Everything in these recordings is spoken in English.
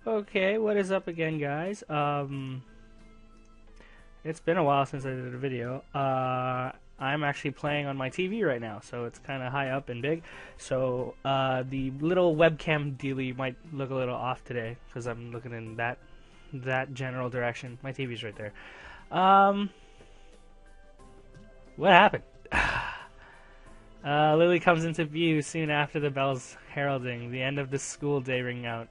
Okay, what is up again, guys? It's been a while since I did a video. I'm actually playing on my TV right now, so it's kind of high up and big. So, the little webcam dealie might look a little off today, because I'm looking in that general direction. My TV's right there. What happened? Lily comes into view soon after the bells heralding the end of the school day ring out.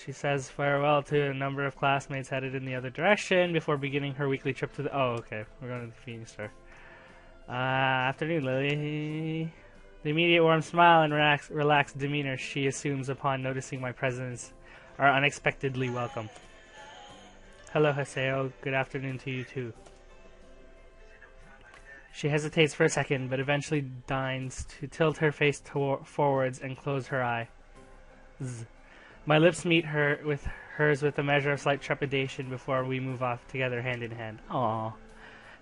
She says farewell to a number of classmates headed in the other direction before beginning her weekly trip to the... Oh, okay. We're going to the Phoenix Star. Afternoon, Lily. The immediate warm smile and relaxed demeanor she assumes upon noticing my presence are unexpectedly welcome. Hello, Haseo. Good afternoon to you, too. She hesitates for a second, but eventually deigns to tilt her face forwards and close her eye. My lips meet hers with a measure of slight trepidation before we move off together hand in hand. Aww.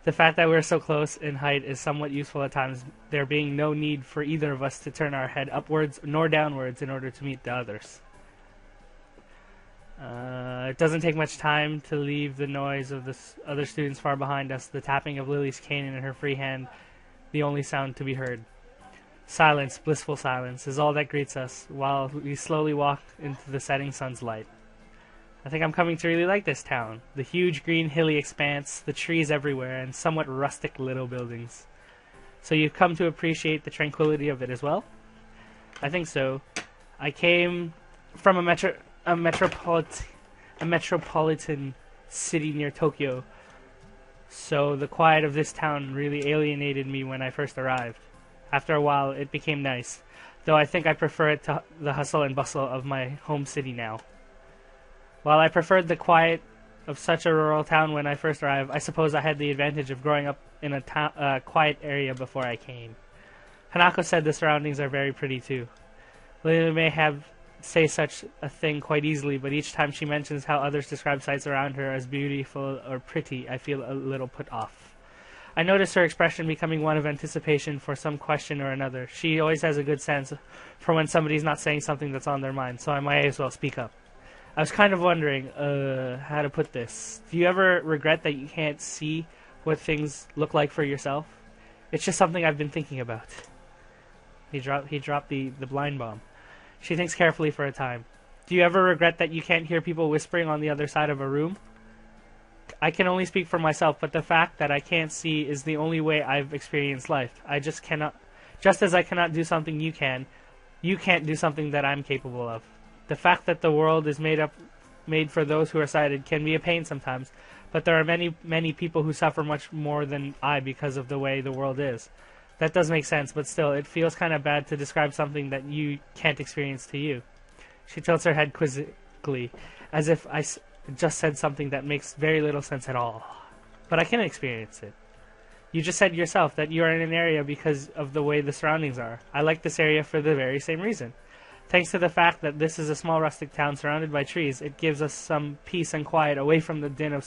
The fact that we're so close in height is somewhat useful at times, there being no need for either of us to turn our head upwards nor downwards in order to meet the others. It doesn't take much time to leave the noise of the other students far behind us, the tapping of Lily's cane in her free hand, the only sound to be heard. Silence, blissful silence, is all that greets us, while we slowly walk into the setting sun's light. I think I'm coming to really like this town. The huge green hilly expanse, the trees everywhere, and somewhat rustic little buildings. So you've come to appreciate the tranquility of it as well? I think so. I came from a metropolitan city near Tokyo, so the quiet of this town really alienated me when I first arrived. After a while, it became nice, though I think I prefer it to the hustle and bustle of my home city now. While I preferred the quiet of such a rural town when I first arrived, I suppose I had the advantage of growing up in a quiet area before I came. Hanako said the surroundings are very pretty too. Lily may say such a thing quite easily, but each time she mentions how others describe sights around her as beautiful or pretty, I feel a little put off. I notice her expression becoming one of anticipation for some question or another. She always has a good sense for when somebody's not saying something that's on their mind, so I might as well speak up. I was kind of wondering how to put this. Do you ever regret that you can't see what things look like for yourself? It's just something I've been thinking about. He dropped the blind bomb. She thinks carefully for a time. Do you ever regret that you can't hear people whispering on the other side of a room? I can only speak for myself, but the fact that I can't see is the only way I've experienced life. I just cannot... Just as I cannot do something you can't do something that I'm capable of. The fact that the world is made for those who are sighted can be a pain sometimes, but there are many people who suffer much more than I because of the way the world is. That does make sense, but still, it feels kind of bad to describe something that you can't experience to you. She tilts her head quizzically, as if I just said something that makes very little sense at all. But I can experience it. You just said yourself that you are in an area because of the way the surroundings are. I like this area for the very same reason. Thanks to the fact that this is a small rustic town surrounded by trees, it gives us some peace and quiet away from the din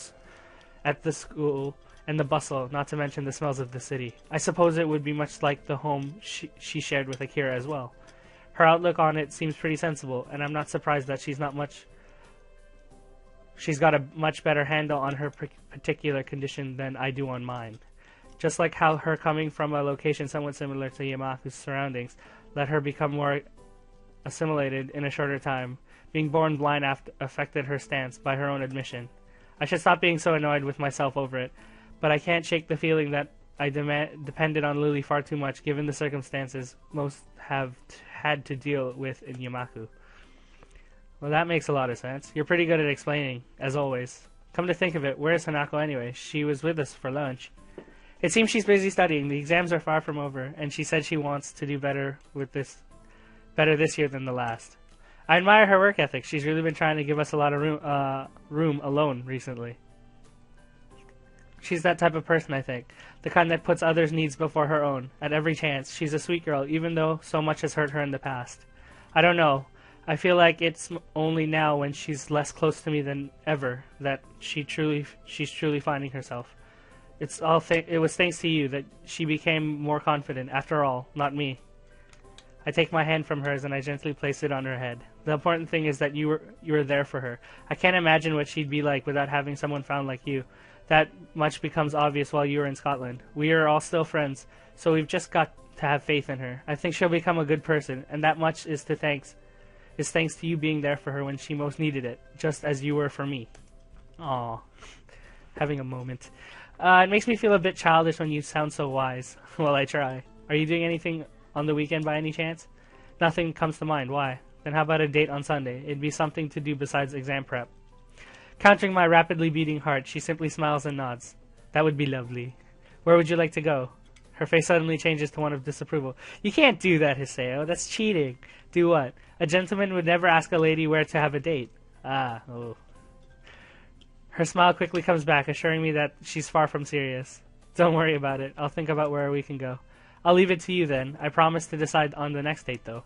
at the school and the bustle, not to mention the smells of the city. I suppose it would be much like the home she shared with Akira as well. Her outlook on it seems pretty sensible, and I'm not surprised that she's got a much better handle on her particular condition than I do on mine. Just like how her coming from a location somewhat similar to Yamaku's surroundings let her become more assimilated in a shorter time, being born blind affected her stance by her own admission. I should stop being so annoyed with myself over it, but I can't shake the feeling that I depended on Lily far too much given the circumstances most have had to deal with in Yamaku. Well, that makes a lot of sense. You're pretty good at explaining, as always. Come to think of it, where's Hanako anyway? She was with us for lunch. It seems she's busy studying. The exams are far from over, and she said she wants to do better this year than the last. I admire her work ethic. She's really been trying to give us a lot of room alone recently. She's that type of person, I think. The kind that puts others' needs before her own, at every chance. She's a sweet girl, even though so much has hurt her in the past. I don't know. I feel like it's only now when she's less close to me than ever that she's truly finding herself. It was thanks to you that she became more confident. After all, not me. I take my hand from hers and I gently place it on her head. The important thing is that you were there for her. I can't imagine what she'd be like without having someone found like you. That much becomes obvious while you were in Scotland. We are all still friends, so we've just got to have faith in her. I think she'll become a good person, and that much is thanks to you being there for her when she most needed it, just as you were for me. Aw, having a moment. It makes me feel a bit childish when you sound so wise. Well, I try. Are you doing anything on the weekend by any chance? Nothing comes to mind. Why? Then how about a date on Sunday? It'd be something to do besides exam prep. Countering my rapidly beating heart, she simply smiles and nods. That would be lovely. Where would you like to go? Her face suddenly changes to one of disapproval. You can't do that, Hiseo. That's cheating. Do what? A gentleman would never ask a lady where to have a date. Oh. Her smile quickly comes back, assuring me that she's far from serious. Don't worry about it. I'll think about where we can go. I'll leave it to you then. I promise to decide on the next date, though.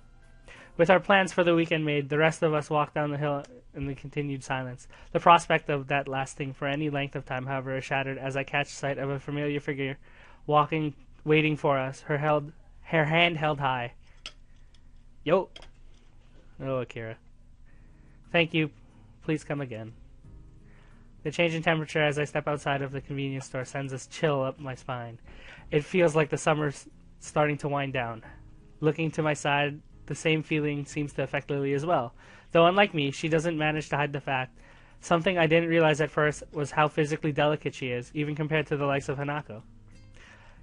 With our plans for the weekend made, the rest of us walk down the hill in the continued silence. The prospect of that lasting for any length of time, however, is shattered as I catch sight of a familiar figure waiting for us, her hand held high. Yo! Oh, Akira. Thank you. Please come again. The change in temperature as I step outside of the convenience store sends a chill up my spine. It feels like the summer's starting to wind down. Looking to my side, the same feeling seems to affect Lily as well. Though unlike me, she doesn't manage to hide the fact. Something I didn't realize at first was how physically delicate she is, even compared to the likes of Hanako.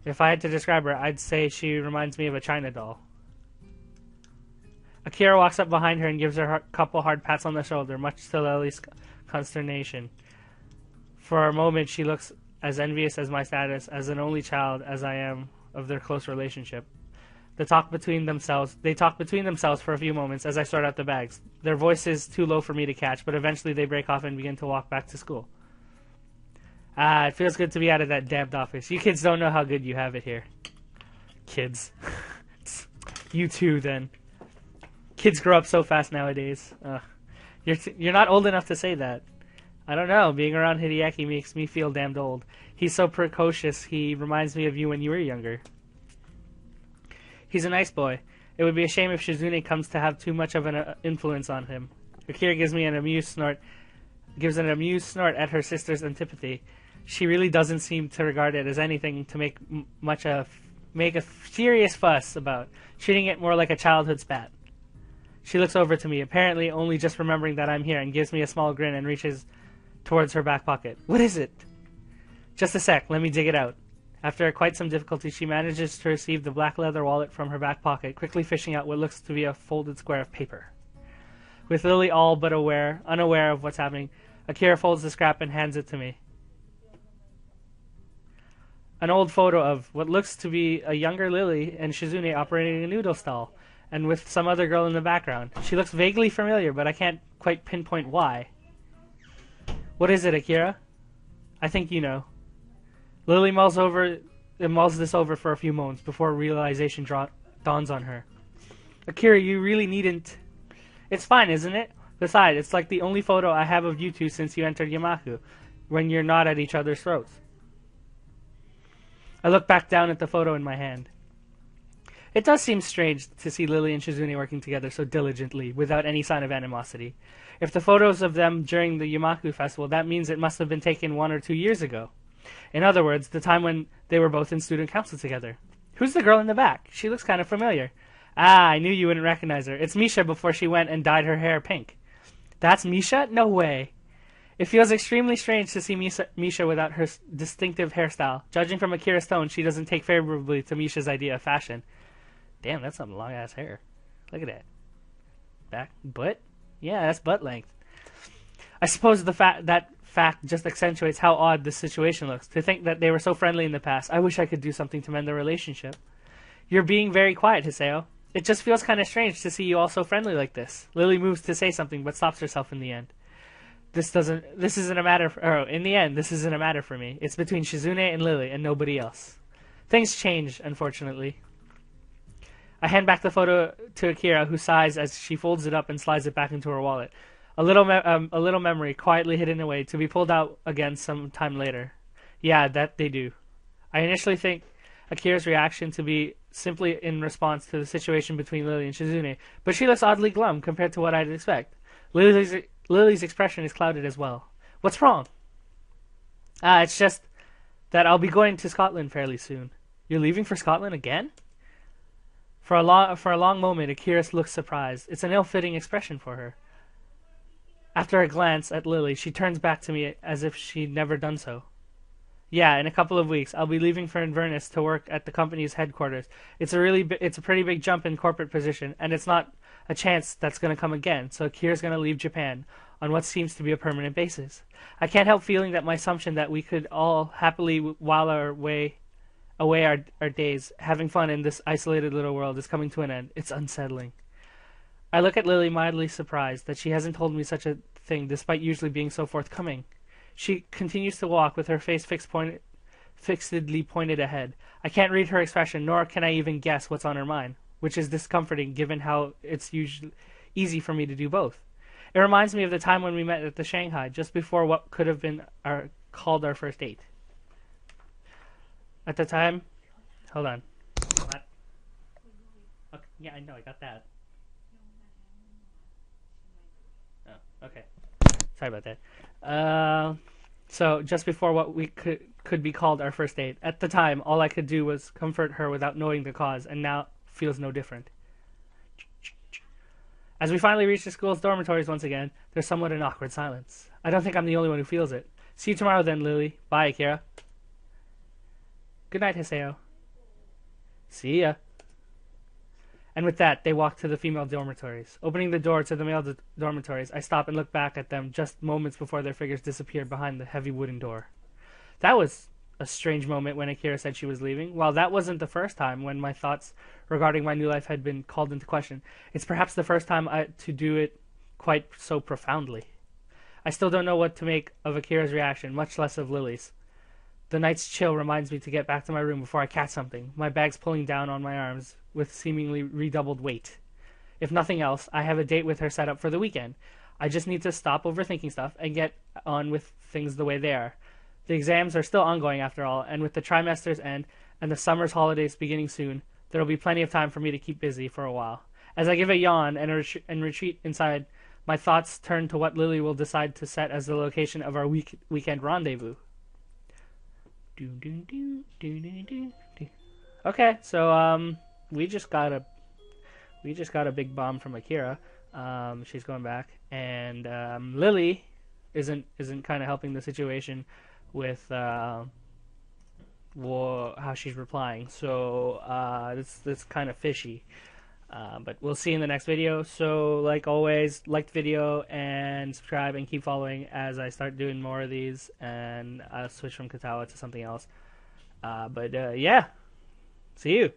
If I had to describe her, I'd say she reminds me of a China doll. Akira walks up behind her and gives her a couple hard pats on the shoulder, much to Lily's consternation. For a moment, she looks as envious as my status as an only child as I am of their close relationship. They talk between themselves for a few moments as I sort out the bags. Their voice is too low for me to catch, but eventually they break off and begin to walk back to school. It feels good to be out of that damned office. You kids don't know how good you have it here. Kids. You too, then. Kids grow up so fast nowadays. You're not old enough to say that. I don't know. Being around Hideaki makes me feel damned old. He's so precocious. He reminds me of you when you were younger. He's a nice boy. It would be a shame if Shizune comes to have too much of an influence on him. Akira gives an amused snort at her sister's antipathy. She really doesn't seem to regard it as anything to make a serious fuss about, treating it more like a childhood spat. She looks over to me, apparently only just remembering that I'm here, and gives me a small grin and reaches towards her back pocket. What is it? Just a sec, let me dig it out. After quite some difficulty, she manages to receive the black leather wallet from her back pocket, quickly fishing out what looks to be a folded square of paper. With Lily all but unaware of what's happening, Akira folds the scrap and hands it to me. An old photo of what looks to be a younger Lily and Shizune operating a noodle stall, and with some other girl in the background. She looks vaguely familiar, but I can't quite pinpoint why. What is it, Akira? I think you know. Lily mulls this over for a few moments before realization dawns on her. Akira, you really needn't... It's fine, isn't it? Besides, it's like the only photo I have of you two since you entered Yamaku, when you're not at each other's throats. I look back down at the photo in my hand. It does seem strange to see Lily and Shizune working together so diligently, without any sign of animosity. If the photos of them during the Yamaku festival, that means it must have been taken 1 or 2 years ago. In other words, the time when they were both in student council together. Who's the girl in the back? She looks kind of familiar. I knew you wouldn't recognize her. It's Misha before she went and dyed her hair pink. That's Misha? No way. It feels extremely strange to see Misha without her distinctive hairstyle. Judging from Akira's tone, she doesn't take favorably to Misha's idea of fashion. Damn, that's some long-ass hair. Look at that. Back? Butt? Yeah, that's butt length. I suppose that fact just accentuates how odd this situation looks. To think that they were so friendly in the past. I wish I could do something to mend the relationship. You're being very quiet, Hiseo. It just feels kind of strange to see you all so friendly like this. Lily moves to say something, but stops herself in the end. This isn't a matter for me. It's between Shizune and Lily and nobody else. Things change, unfortunately. I hand back the photo to Akira, who sighs as she folds it up and slides it back into her wallet. A little memory quietly hidden away to be pulled out again some time later. Yeah, that they do. I initially think Akira's reaction to be simply in response to the situation between Lily and Shizune, but she looks oddly glum compared to what I'd expect. Lily's expression is clouded as well. What's wrong? It's just that I'll be going to Scotland fairly soon. You're leaving for Scotland again? For a long moment, Akira looks surprised. It's an ill-fitting expression for her. After a glance at Lily, she turns back to me as if she'd never done so. Yeah, in a couple of weeks, I'll be leaving for Inverness to work at the company's headquarters. It's a pretty big jump in corporate position, and it's not a chance that's going to come again. So Akira's going to leave Japan on what seems to be a permanent basis. I can't help feeling that my assumption that we could all happily while away our days, having fun in this isolated little world, is coming to an end. It's unsettling. I look at Lily mildly surprised that she hasn't told me such a thing, despite usually being so forthcoming. She continues to walk with her face fixedly pointed ahead. I can't read her expression, nor can I even guess what's on her mind, which is discomforting given how it's usually easy for me to do both. It reminds me of the time when we met at the Shanghai, just before what could have been called our first date. At the time, hold on. What? Okay, yeah, I know, I got that. Oh, okay. Sorry about that. So just before what we could be called our first date, at the time, all I could do was comfort her without knowing the cause, and now feels no different. As we finally reach the school's dormitories once again, there's somewhat an awkward silence. I don't think I'm the only one who feels it. See you tomorrow then, Lily. Bye, Akira. Good night, Hiseo. See ya. And with that, they walk to the female dormitories. Opening the door to the male dormitories, I stop and look back at them just moments before their figures disappeared behind the heavy wooden door. That was a strange moment when Akira said she was leaving. While that wasn't the first time when my thoughts regarding my new life had been called into question, it's perhaps the first time to do it quite so profoundly. I still don't know what to make of Akira's reaction, much less of Lily's. The night's chill reminds me to get back to my room before I catch something, my bags pulling down on my arms with seemingly redoubled weight. If nothing else, I have a date with her set up for the weekend. I just need to stop overthinking stuff and get on with things the way they are. The exams are still ongoing after all, and with the trimester's end and the summer's holidays beginning soon, there will be plenty of time for me to keep busy for a while. As I give a yawn and retreat inside, my thoughts turn to what Lily will decide to set as the location of our weekend rendezvous. Okay, so we just got a big bomb from Akira. She's going back, and Lily isn't kind of helping the situation with how she's replying. So that's kind of fishy. But we'll see in the next video. So like always, like the video and subscribe and keep following as I start doing more of these, and I'll switch from Katawa to something else. Yeah, see you.